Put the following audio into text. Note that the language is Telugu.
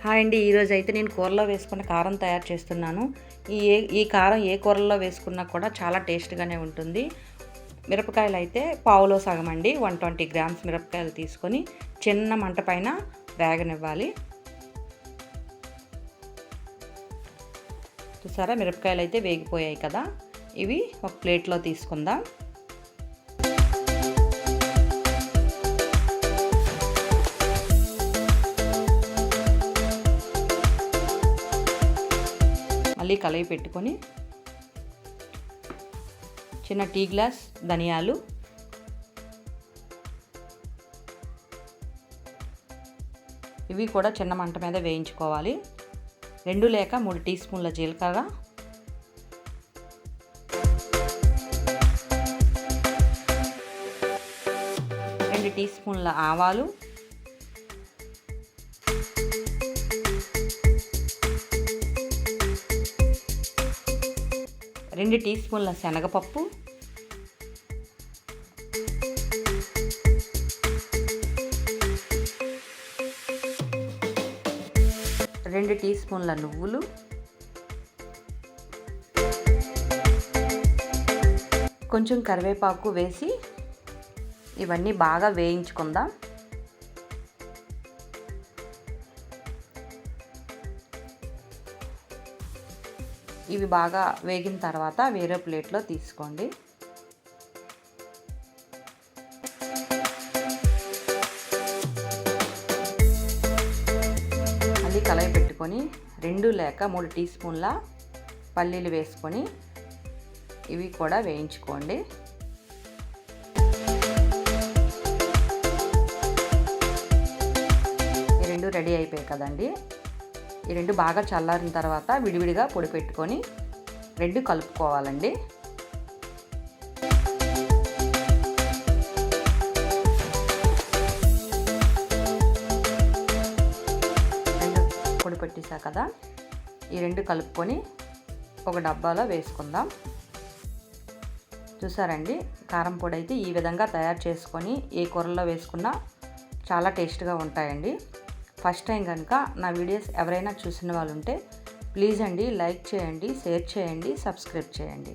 హాయ్ అండి, ఈరోజు అయితే నేను కూరలో వేసుకున్న కారం తయారు చేస్తున్నాను. ఈ కారం ఏ కూరల్లో వేసుకున్నా కూడా చాలా టేస్ట్గానే ఉంటుంది. మిరపకాయలు అయితే పావులో సగం అండి, 120 గ్రామ్స్ మిరపకాయలు తీసుకొని చిన్న మంట పైన వేగనివ్వాలి. చూసారా, మిరపకాయలు అయితే వేగిపోయాయి కదా. ఇవి ఒక ప్లేట్లో తీసుకుందాం. మళ్ళీ కలయి పెట్టుకొని చిన్న టీ గ్లాస్ ధనియాలు, ఇవి కూడా చిన్న మంట మీద వేయించుకోవాలి. 2 లేక 3 టీ స్పూన్ల జీలకర్ర, 2 టీ స్పూన్ల ఆవాలు, 2 టీ స్పూన్ల శనగపప్పు, 2 టీ స్పూన్ల నువ్వులు, కొంచెం కరివేపాకు వేసి ఇవన్నీ బాగా వేయించుకుందాం. ఇవి బాగా వేగిన తర్వాత వేరే ప్లేట్లో తీసుకోండి. మళ్ళీ కలయి పెట్టుకొని 2 లేక 3 టీ స్పూన్ల పల్లీలు వేసుకొని ఇవి కూడా వేయించుకోండి. ఈ 2 రెడీ అయిపోయాయి కదండి. ఈ 2 బాగా చల్లారిన తర్వాత విడివిడిగా పొడి పెట్టుకొని 2 కలుపుకోవాలండి. పొడి పెట్టేసా కదా, ఈ 2 కలుపుకొని ఒక డబ్బాలో వేసుకుందాం. చూసారండి, కారం పొడి అయితే ఈ విధంగా తయారు చేసుకొని ఏ కూరల్లో వేసుకున్నా చాలా టేస్ట్గా ఉంటాయండి. ఫస్ట్ టైం కనుక నా వీడియోస్ ఎవరైనా చూసిన వాళ్ళు ఉంటే ప్లీజ్ అండి లైక్ చేయండి, షేర్ చేయండి, సబ్స్క్రైబ్ చేయండి.